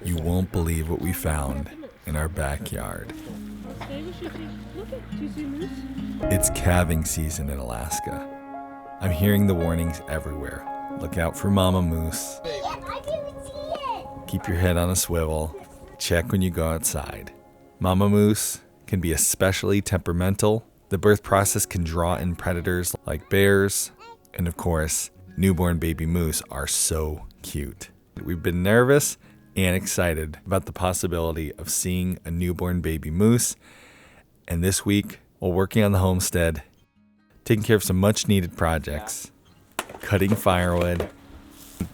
You won't believe what we found in our backyard. It's calving season in Alaska. I'm hearing the warnings everywhere. Look out for mama moose. Keep your head on a swivel. Check when you go outside. Mama moose can be especially temperamental. The birth process can draw in predators like bears. And of course, newborn baby moose are so cute. We've been nervous and excited about the possibility of seeing a newborn baby moose. And this week, while working on the homestead, taking care of some much needed projects, cutting firewood,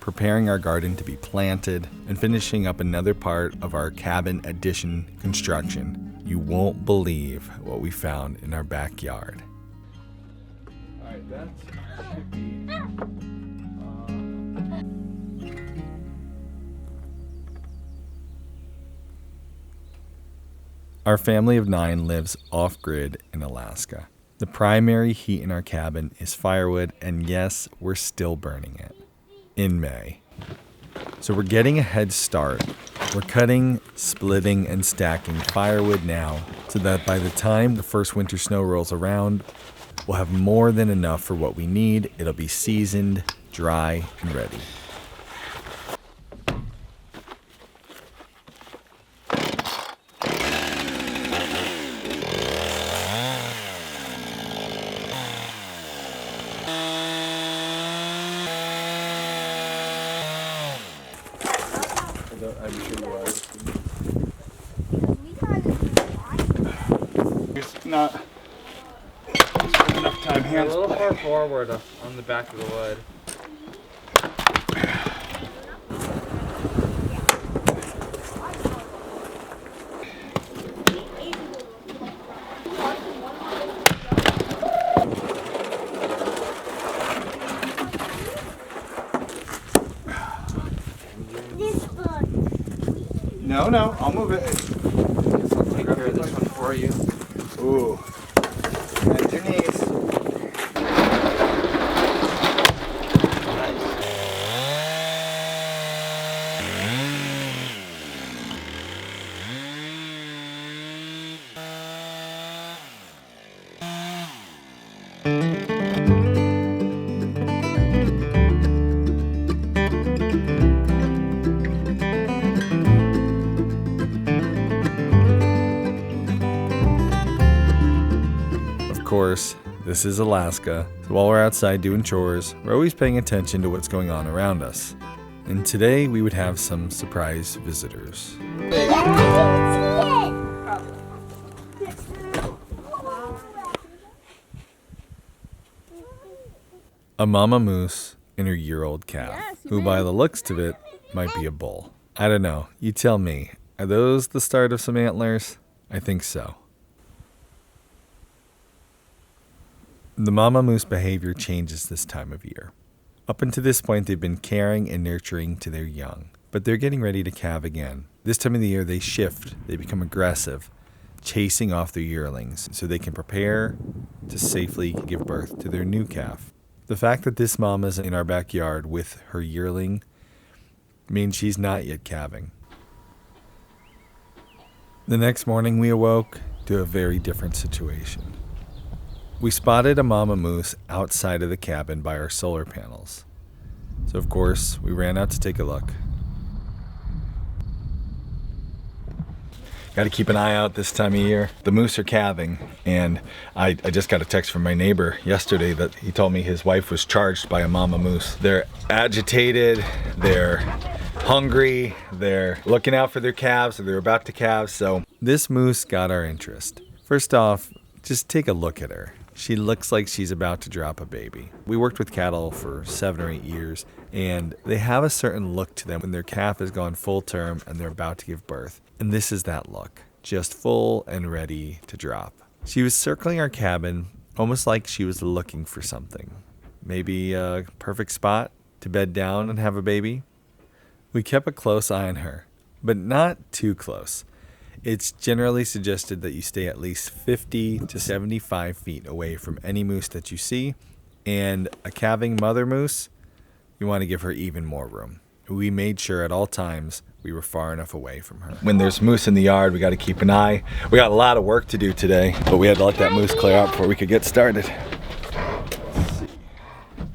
preparing our garden to be planted, and finishing up another part of our cabin addition construction, you won't believe what we found in our backyard. All right, that's Our family of 9 lives off-grid in Alaska. The primary heat in our cabin is firewood, and yes, we're still burning it in May. So we're getting a head start. We're cutting, splitting, and stacking firewood now so that by the time the first winter snow rolls around, we'll have more than enough for what we need. It'll be seasoned, dry, and ready. I'm sure you are. It's not enough time. Hands a little more forward on the back of the wood. No, I'll move it. I'll take care of this one for you. Ooh. Bend your knees. Of course, this is Alaska, so while we're outside doing chores, we're always paying attention to what's going on around us. And today we would have some surprise visitors. A mama moose and her year-old calf, who by the looks of it might be a bull. I don't know, you tell me, are those the start of some antlers? I think so. The mama moose behavior changes this time of year. Up until this point, they've been caring and nurturing to their young, but they're getting ready to calve again. This time of the year, they shift, they become aggressive, chasing off their yearlings so they can prepare to safely give birth to their new calf. The fact that this mama's in our backyard with her yearling means she's not yet calving. The next morning, we awoke to a very different situation. We spotted a mama moose outside of the cabin by our solar panels. So of course, we ran out to take a look. Got to keep an eye out this time of year. The moose are calving, and I just got a text from my neighbor yesterday that he told me his wife was charged by a mama moose. They're agitated, they're hungry, they're looking out for their calves, or they're about to calve, so this moose got our interest. First off, just take a look at her. She looks like she's about to drop a baby. We worked with cattle for 7 or 8 years, and they have a certain look to them when their calf has gone full term and they're about to give birth. And this is that look, just full and ready to drop. She was circling our cabin, almost like she was looking for something. Maybe a perfect spot to bed down and have a baby. We kept a close eye on her, but not too close. It's generally suggested that you stay at least 50 to 75 feet away from any moose that you see, and a calving mother moose, you want to give her even more room. We made sure at all times we were far enough away from her. When there's moose in the yard, we got to keep an eye. We got a lot of work to do today, but we had to let that moose clear out before we could get started.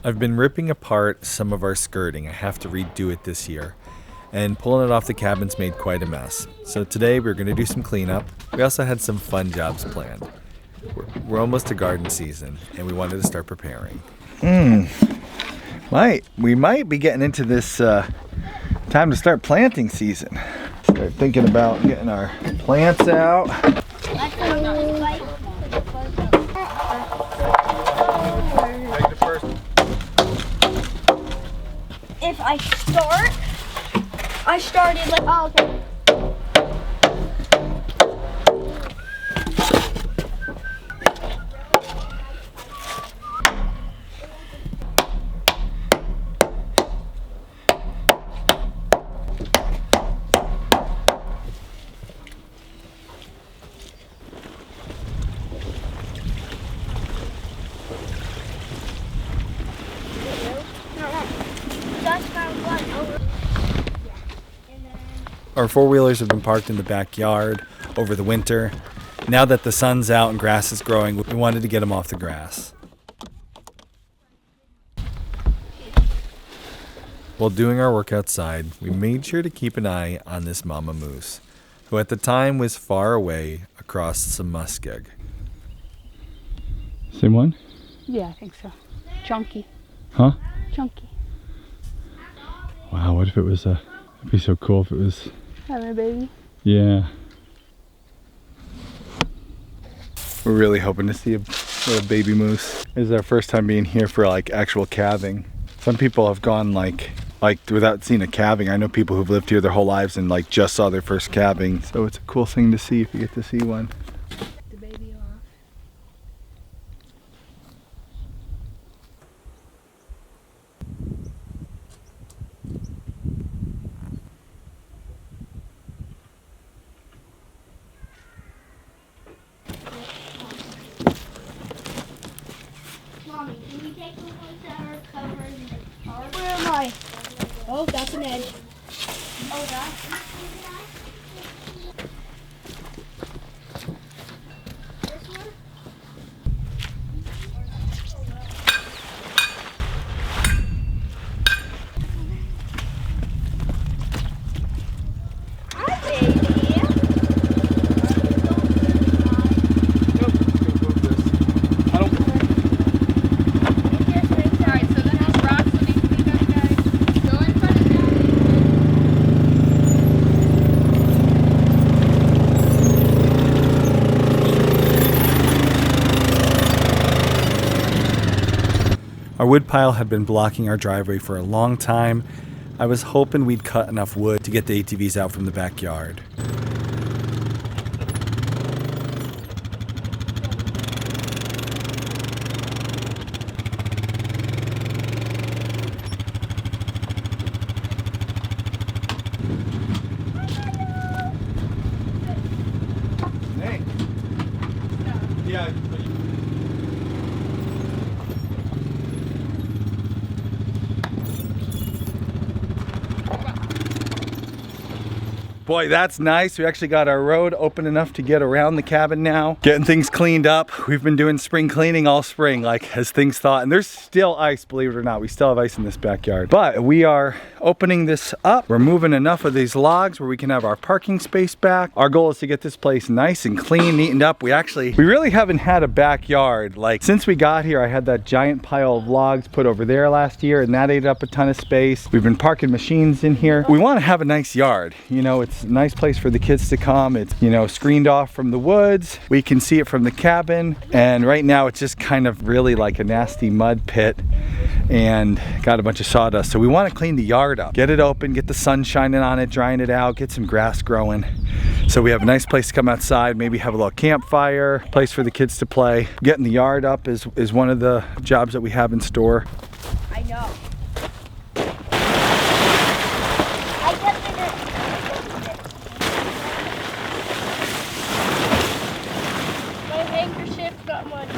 I've been ripping apart some of our skirting. I have to redo it this year. And pulling it off the cabin's made quite a mess. So today we're going to do some cleanup. We also had some fun jobs planned. We're almost to garden season, and we wanted to start preparing. We might be getting into this time to start planting season. Start thinking about getting our plants out. If I started like, oh, okay. Our four-wheelers have been parked in the backyard over the winter. Now that the sun's out and grass is growing, we wanted to get them off the grass. While doing our work outside, we made sure to keep an eye on this mama moose, who at the time was far away across some muskeg. Same one? Yeah, I think so. Chunky. Huh? Chunky. Wow, what if it was it'd be so cool if it was... Hello, baby. Yeah. We're really hoping to see a little baby moose. This is our first time being here for like actual calving. Some people have gone like without seeing a calving. I know people who've lived here their whole lives and like just saw their first calving. So it's a cool thing to see if you get to see one. The baby off. Mommy, can you take the ones that are covered in the tar? Where am I? Oh, that's an edge. Oh, that's this one? Hi, baby. Our wood pile had been blocking our driveway for a long time. I was hoping we'd cut enough wood to get the ATVs out from the backyard. Hey. Yeah. Boy, that's nice. We actually got our road open enough to get around the cabin now. Getting things cleaned up. We've been doing spring cleaning all spring, like as things thawed. And there's still ice, believe it or not. We still have ice in this backyard. But we are opening this up. We're moving enough of these logs where we can have our parking space back. Our goal is to get this place nice and clean, neatened up. We really haven't had a backyard. Like since we got here, I had that giant pile of logs put over there last year and that ate up a ton of space. We've been parking machines in here. We want to have a nice yard. You know, it's a nice place for the kids to come. It's, you know, screened off from the woods. We can see it from the cabin. And right now it's just kind of really like a nasty mud pit and got a bunch of sawdust. So we want to clean the yard up, get it open, get the sun shining on it, drying it out, get some grass growing. So we have a nice place to come outside, maybe have a little campfire, place for the kids to play. Getting the yard up is one of the jobs that we have in store. I know. My handkerchief got muddy.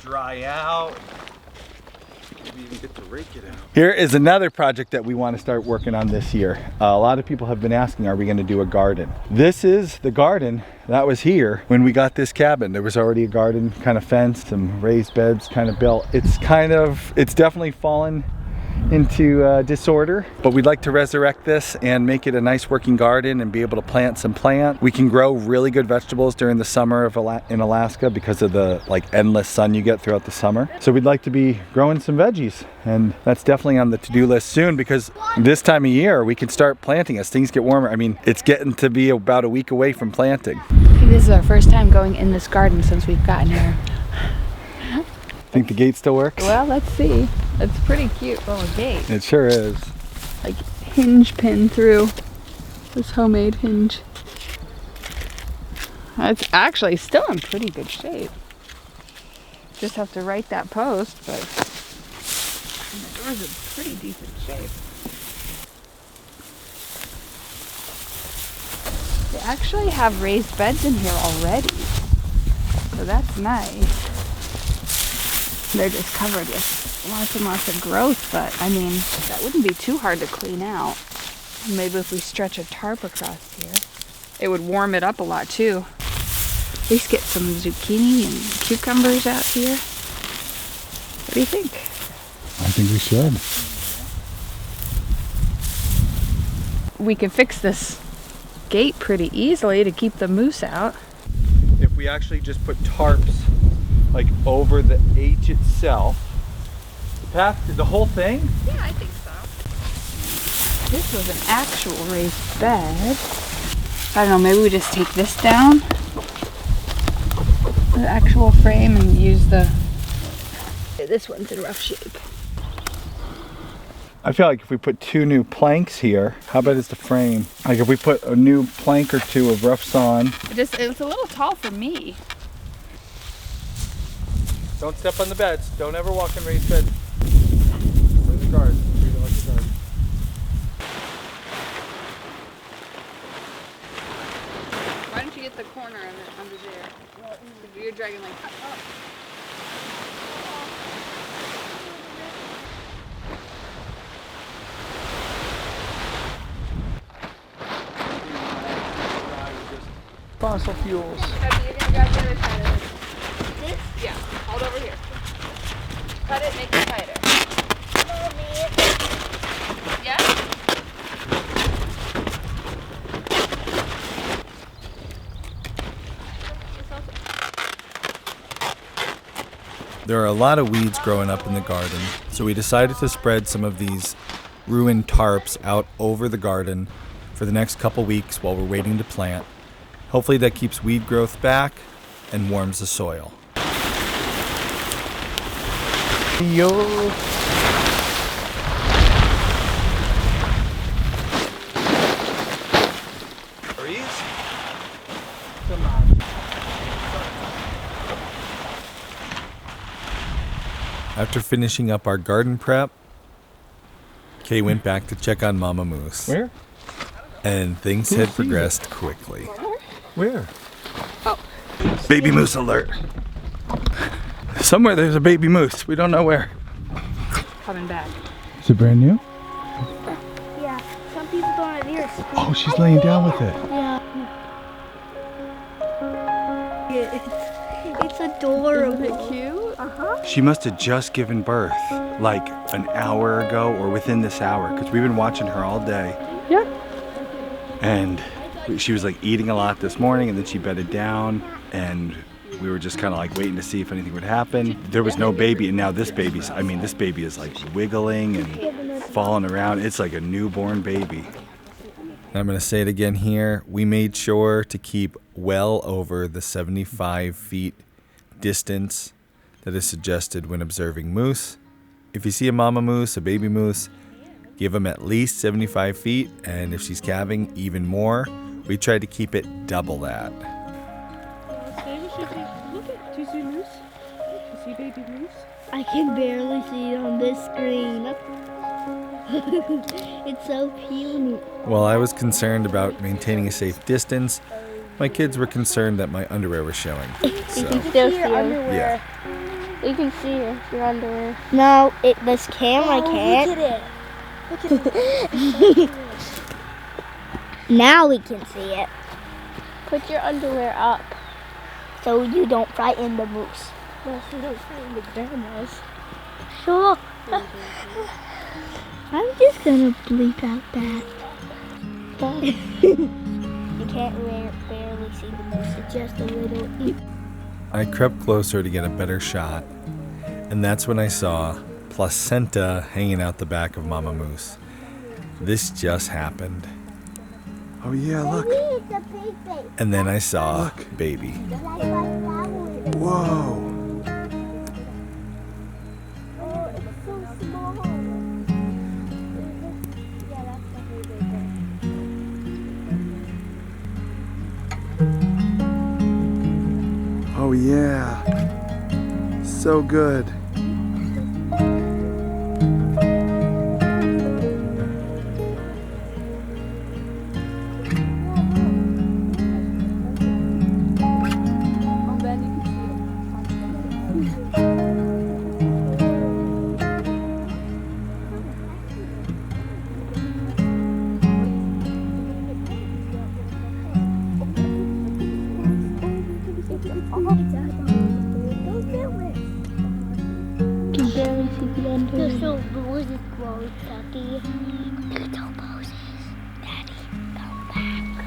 dry out. Maybe even get to rake it out. Here is another project that we want to start working on this year. A lot of people have been asking, are we going to do a garden? This is the garden that was here when we got this cabin. There was already a garden kind of fenced, some raised beds kind of built. It's definitely fallen into disorder, but we'd like to resurrect this and make it a nice working garden and be able to plant some plants. We can grow really good vegetables during the summer in Alaska because of the endless sun you get throughout the summer. So we'd like to be growing some veggies, and that's definitely on the to-do list soon, because this time of year we can start planting as things get warmer. I mean, it's getting to be about a week away from planting. This is our first time going in this garden since we've gotten here. Think the gate still works? Well, let's see. It's a pretty cute little gate. It sure is. Like hinge pin through this homemade hinge. It's actually still in pretty good shape. Just have to right that post, but the door's in pretty decent shape. They actually have raised beds in here already, so that's nice. They're just covered with lots and lots of growth, but I mean, that wouldn't be too hard to clean out. Maybe if we stretch a tarp across here, it would warm it up a lot too. At least get some zucchini and cucumbers out here. What do you think? I think we should. We could fix this gate pretty easily to keep the moose out. If we actually just put tarps over the H itself, the path, the whole thing? Yeah, I think so. This was an actual raised bed. I don't know, maybe we just take this down, the actual frame, and use this one's in rough shape. I feel like if we put 2 new planks here, how about is the frame? Like if we put a new plank or 2 of rough sawn. It was a little tall for me. Don't step on the beds. Don't ever walk in raised beds. Where's the guard? Treat it like a guard. Why don't you get the corner of it under there? You're dragging like up. Fossil fuels. You're gonna grab the other side of it. This? Yeah. Hold over here. Cut it, make it tighter. Yeah? There are a lot of weeds growing up in the garden, so we decided to spread some of these ruined tarps out over the garden for the next couple weeks while we're waiting to plant. Hopefully that keeps weed growth back and warms the soil. Yo. Breeze? Come on. After finishing up our garden prep, Kay went back to check on Mama Moose. Where? And things had progressed quickly. Where? Baby moose alert. Somewhere there's a baby moose. We don't know where. Coming back. Is it brand new? Yeah, some people don't have ears. Oh, she's laying down with it. Yeah. It's adorable. Isn't it cute? Uh-huh. She must have just given birth like an hour ago or within this hour, because we've been watching her all day. Yeah. And she was eating a lot this morning, and then she bedded down, and we were just kind of waiting to see if anything would happen. There was no baby, and now this baby is wiggling and falling around. It's like a newborn baby. I'm going to say it again here. We made sure to keep well over the 75 feet distance that is suggested when observing moose. If you see a mama moose, a baby moose, give them at least 75 feet, and if she's calving, even more. We tried to keep it double that. Do you see moose? Do you see baby moose? I can barely see it on this screen. It's so puny. While I was concerned about maintaining a safe distance, my kids were concerned that my underwear was showing. So, Still see underwear. yeah. You can see your underwear. No, this camera can't. Look at it. Now we can see it. Put your underwear up. So you don't frighten the moose. No, so you don't frighten the grandmas. Sure. I'm just gonna bleep out that. You can't barely see the moose. It's just a little. I crept closer to get a better shot, and that's when I saw placenta hanging out the back of Mama Moose. This just happened. Oh yeah, look. And then I saw baby. Whoa. Oh yeah. So good. There's no roses growing, Ducky. There's no roses. Daddy, come back.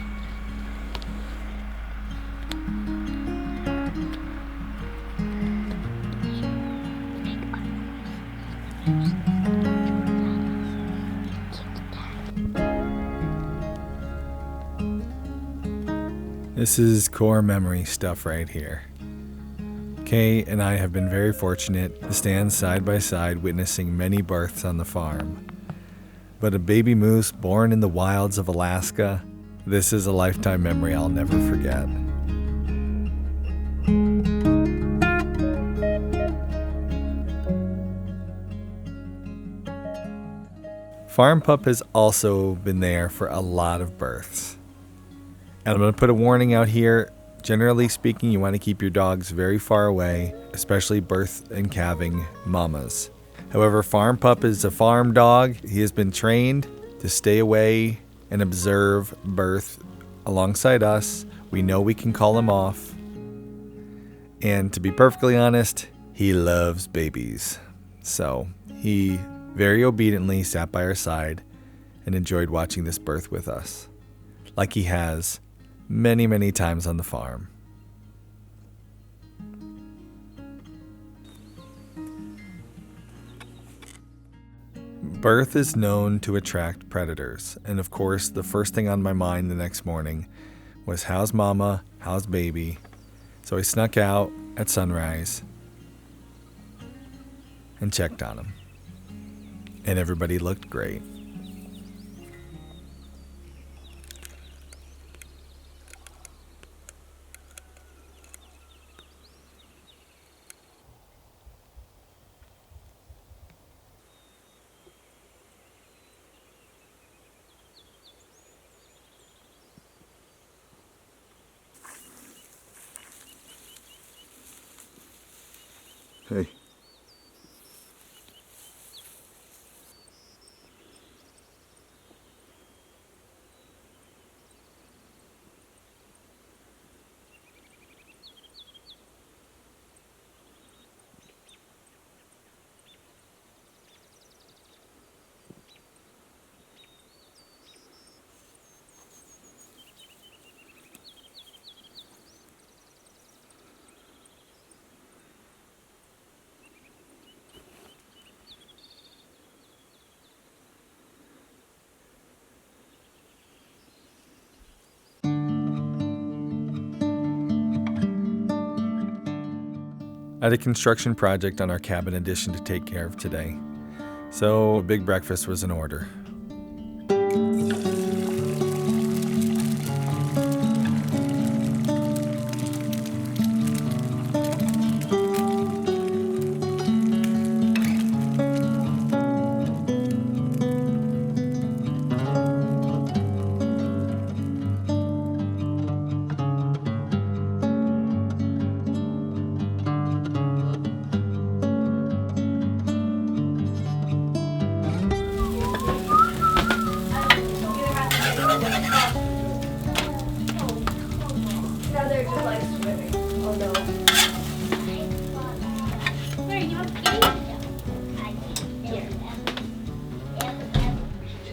This is core memory stuff right here. Kay and I have been very fortunate to stand side by side witnessing many births on the farm. But a baby moose born in the wilds of Alaska, this is a lifetime memory I'll never forget. Farm Pup has also been there for a lot of births. And I'm going to put a warning out here. Generally speaking, you want to keep your dogs very far away, especially birth and calving mamas. However, Farm Pup is a farm dog. He has been trained to stay away and observe birth alongside us. We know we can call him off. And to be perfectly honest, he loves babies. So he very obediently sat by our side and enjoyed watching this birth with us, like he has many, many times on the farm. Birth is known to attract predators, and of course, the first thing on my mind the next morning was how's mama, how's baby? So I snuck out at sunrise and checked on him. And everybody looked great. Hey. I had a construction project on our cabin addition to take care of today, so a big breakfast was in order.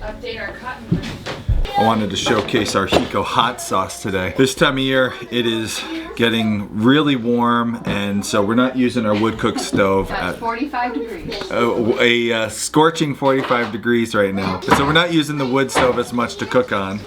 update our cotton. I wanted to showcase our Hiko hot sauce today. This time of year, it is getting really warm, and so we're not using our wood cook stove At at 45 degrees. a scorching 45 degrees right now. So we're not using the wood stove as much to cook on.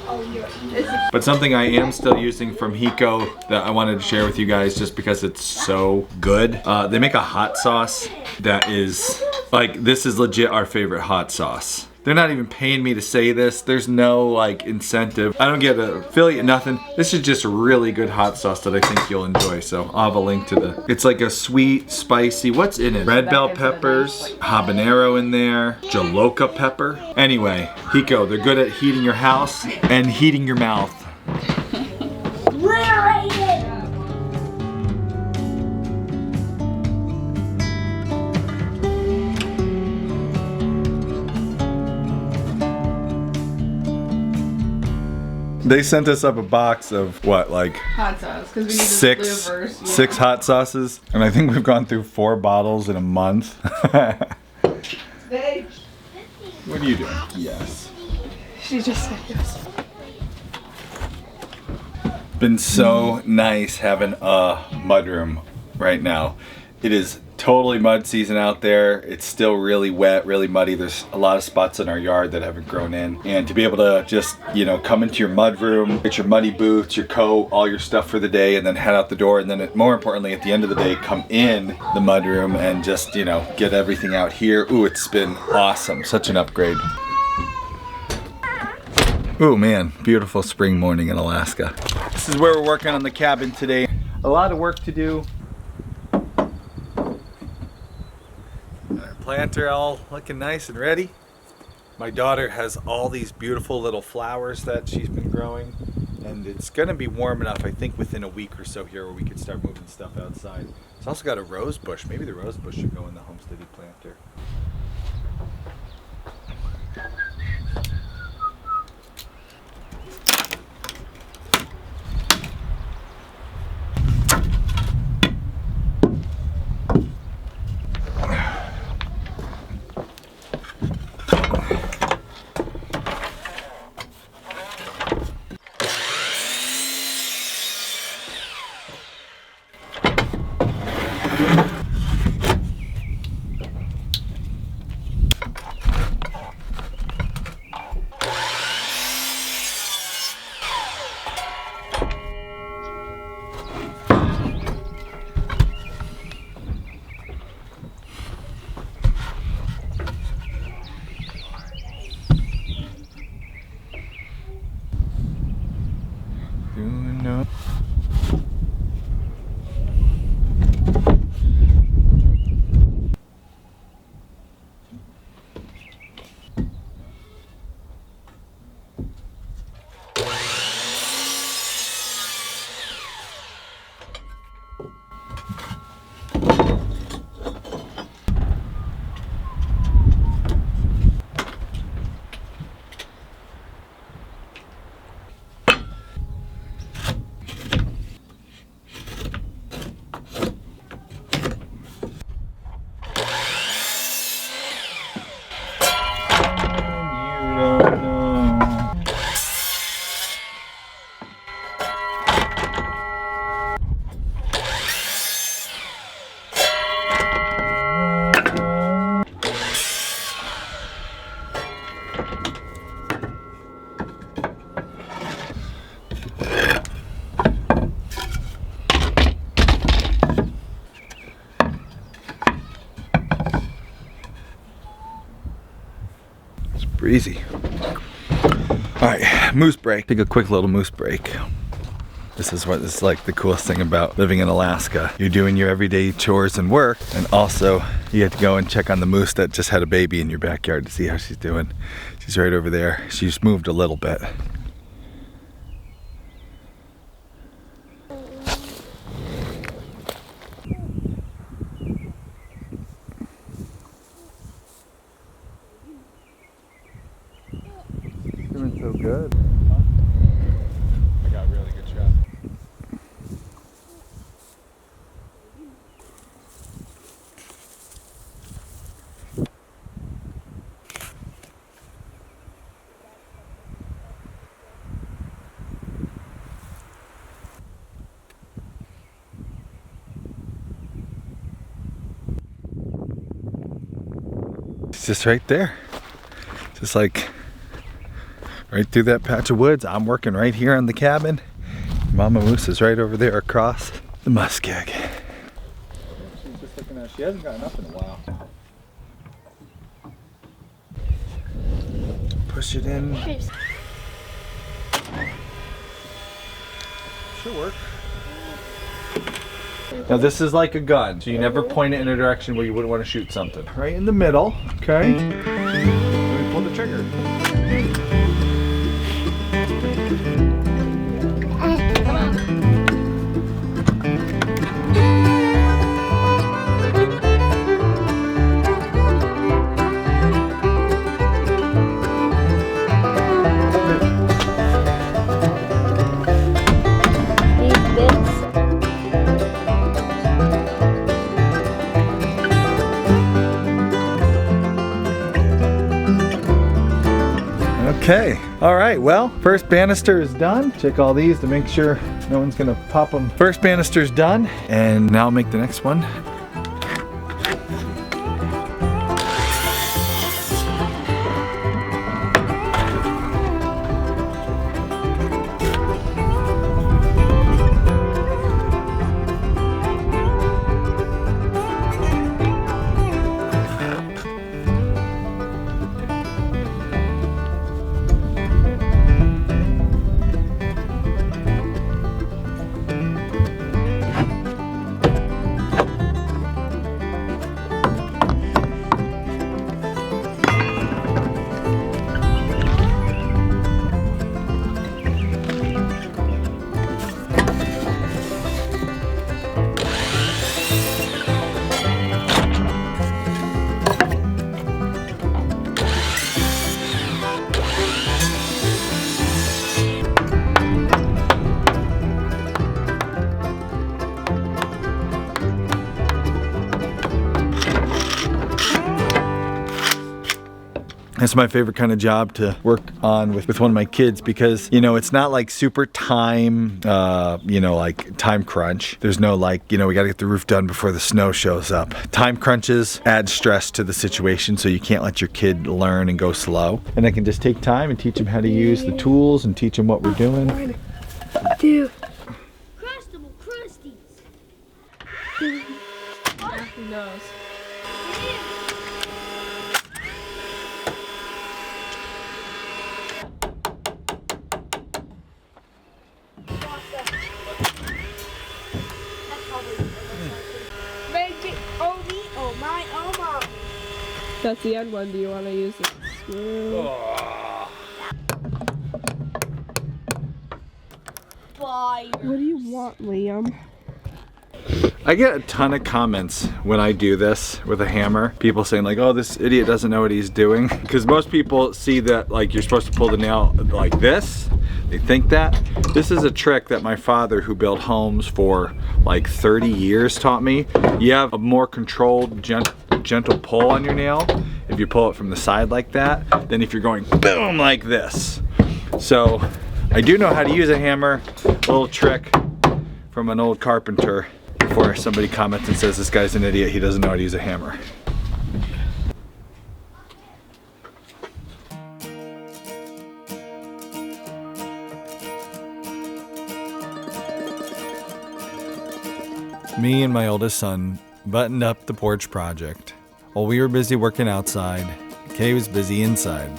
But something I am still using from Hiko that I wanted to share with you guys just because it's so good. They make a hot sauce that is, like, this is legit our favorite hot sauce. They're not even paying me to say this. There's no like incentive. I don't get an affiliate, nothing. This is just a really good hot sauce that I think you'll enjoy. So I'll have a link to the, it's like a sweet, spicy, what's in it? Red bell peppers, habanero in there, jaloka pepper. Anyway, Hiko, they're good at heating your house and heating your mouth. They sent us up a box of what, like Hot sauce, because we need six hot sauces, and I think we've gone through 4 bottles in a month. What are you doing? Yes. She just said yes. Been so nice having a mudroom right now. It is totally mud season out there. It's still really wet, really muddy. There's a lot of spots in our yard that haven't grown in. And to be able to just, you know, come into your mudroom, get your muddy boots, your coat, all your stuff for the day, and then head out the door. And then more importantly, at the end of the day, come in the mudroom and just, you know, get everything out here. Ooh, it's been awesome. Such an upgrade. Ooh man, beautiful spring morning in Alaska. This is where we're working on the cabin today. A lot of work to do. Our planter all looking nice and ready. My daughter has all these beautiful little flowers that she's been growing, and it's gonna be warm enough, I think, within a week or so here where we could start moving stuff outside. It's also got a rose bush. Maybe the rose bush should go in the Homesteady planter. Breezy. All right, moose break. Take a quick little moose break. This is what is like the coolest thing about living in Alaska. You're doing your everyday chores and work, and also you get to go and check on the moose that just had a baby in your backyard to see how she's doing. She's right over there. She's moved a little bit. Doing so good. I got a really good shot. He's just right there. Just like right through that patch of woods. I'm working right here on the cabin. Mama Moose is right over there across the muskeg. She's just looking at, she hasn't gotten up in a while. Push it in. Should work. Now this is like a gun, so you never point it in a direction where you wouldn't want to shoot something. Right in the middle, okay? Then we pull the trigger. Okay, all right, well, first banister is done. Check all these to make sure no one's gonna pop them. First banister's done, and now I'll make the next one. It's my favorite kind of job to work on with one of my kids because, you know, it's not like super time, you know, like time crunch. There's no like, you know, we got to get the roof done before the snow shows up. Time crunches add stress to the situation, so you can't let your kid learn and go slow. And I can just take time and teach them how to use the tools and teach them what we're doing. Dude. Crustable Crusties. Yeah, who knows? That's the end one. Do you want to use the screw? What do you want, Liam? I get a ton of comments when I do this with a hammer. People saying like, oh, this idiot doesn't know what he's doing. Because most people see that like you're supposed to pull the nail like this. They think that. This is a trick that my father, who built homes for like 30 years, taught me. You have a more controlled, gentle pull on your nail if you pull it from the side like that than if you're going boom like this. So I do know how to use a hammer. A little trick from an old carpenter before somebody comments and says this guy's an idiot, he doesn't know how to use a hammer. Me and my oldest son buttoned up the porch project. While we were busy working outside, Kay was busy inside.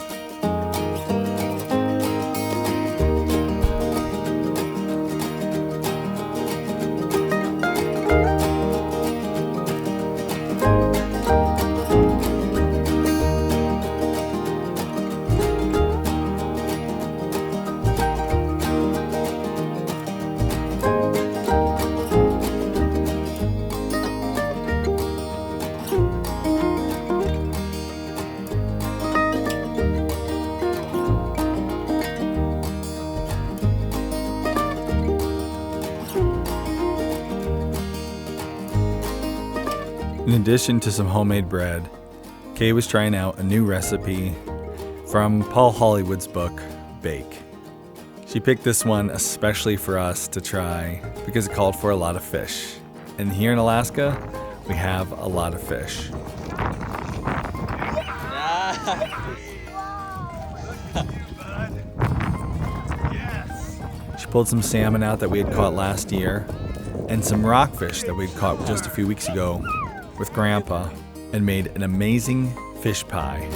In addition to some homemade bread, Kay was trying out a new recipe from Paul Hollywood's book, Bake. She picked this one especially for us to try because it called for a lot of fish. And here in Alaska, we have a lot of fish. She pulled some salmon out that we had caught last year and some rockfish that we'd caught just a few weeks ago with Grandpa and made an amazing fish pie.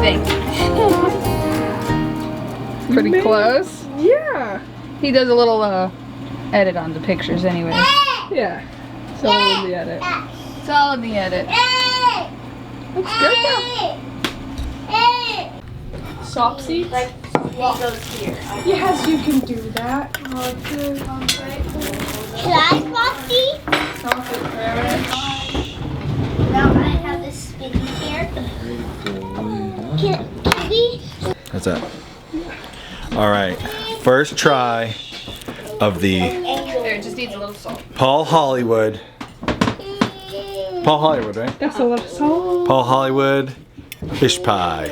think. Pretty close. Yeah. He does a little edit on the pictures anyway. Yeah. It's all in the edit. It's all in the edit. Looks good though. Sopsy? Like, it goes here. Yes, you can do that. Should I Frosty? Now I have this spinny here. Can we? That's it. All right, first try of the There, it just needs a little salt. Paul Hollywood Paul Hollywood, right? That's a lot of salt. Paul Hollywood fish pie.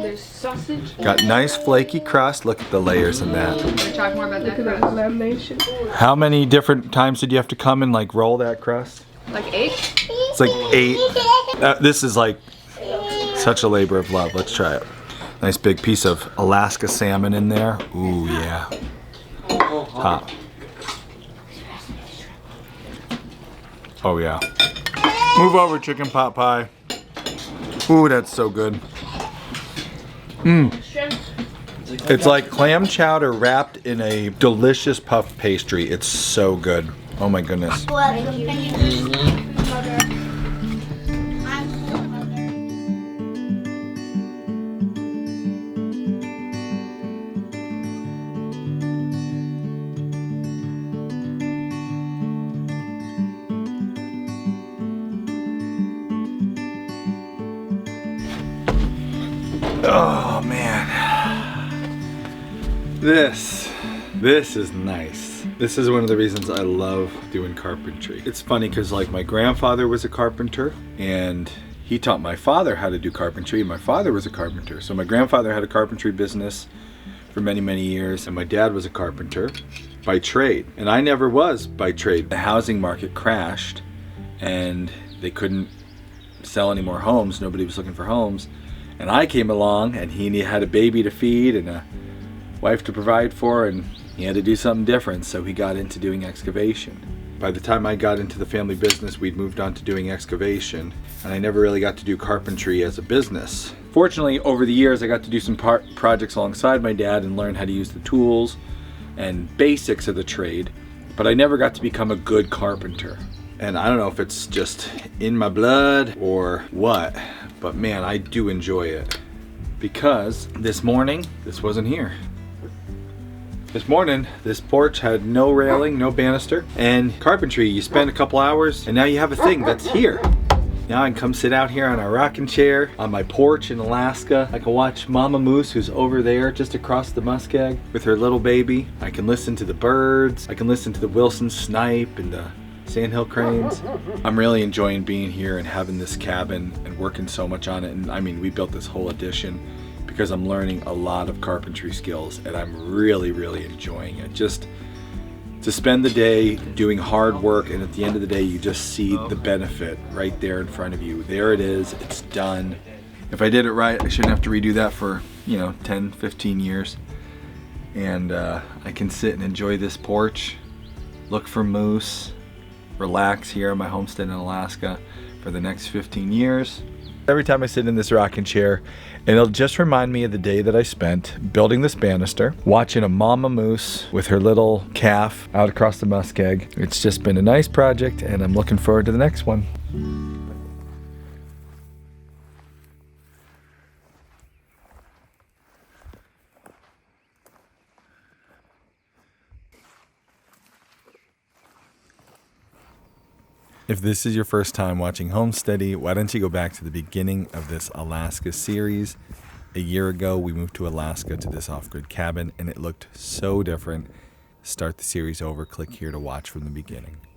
There's sausage. Got nice flaky crust. Look at the layers in that. We'll talk more about that. Look at that lamination. How many different times did you have to come and like roll that crust? Like 8? It's like 8. This is like such a labor of love. Let's try it. Nice big piece of Alaska salmon in there. Ooh, yeah. Top. Oh, yeah. Move over, chicken pot pie. Ooh, that's so good. Mmm. It's like clam chowder wrapped in a delicious puff pastry. It's so good. Oh my goodness. Oh man, this is nice. This is one of the reasons I love doing carpentry. It's funny because like my grandfather was a carpenter and he taught my father how to do carpentry, and my father was a carpenter. So my grandfather had a carpentry business for many, many years, and my dad was a carpenter by trade. And I never was by trade. The housing market crashed and they couldn't sell any more homes. Nobody was looking for homes. And I came along and he had a baby to feed and a wife to provide for, and he had to do something different, so he got into doing excavation. By the time I got into the family business, we'd moved on to doing excavation, and I never really got to do carpentry as a business. Fortunately, over the years, I got to do some projects alongside my dad and learn how to use the tools and basics of the trade, but I never got to become a good carpenter. And I don't know if it's just in my blood or what, but man, I do enjoy it. Because this morning, this wasn't here. This morning, this porch had no railing, no banister, and carpentry, you spend a couple hours and now you have a thing that's here. Now I can come sit out here on a rocking chair on my porch in Alaska. I can watch Mama Moose, who's over there just across the muskeg with her little baby. I can listen to the birds. I can listen to the Wilson snipe and the sandhill cranes. I'm really enjoying being here and having this cabin and working so much on it. And I mean, we built this whole addition because I'm learning a lot of carpentry skills and I'm really, really enjoying it. Just to spend the day doing hard work, and at the end of the day, you just see the benefit right there in front of you. There it is, it's done. If I did it right, I shouldn't have to redo that for, 10, 15 years. And I can sit and enjoy this porch, look for moose, relax here in my homestead in Alaska for the next 15 years. Every time I sit in this rocking chair, and it'll just remind me of the day that I spent building this banister, watching a mama moose with her little calf out across the muskeg. It's just been a nice project, and I'm looking forward to the next one. If this is your first time watching Homesteady, why don't you go back to the beginning of this Alaska series. A year ago, we moved to Alaska to this off-grid cabin, and it looked so different. Start the series over, click here to watch from the beginning.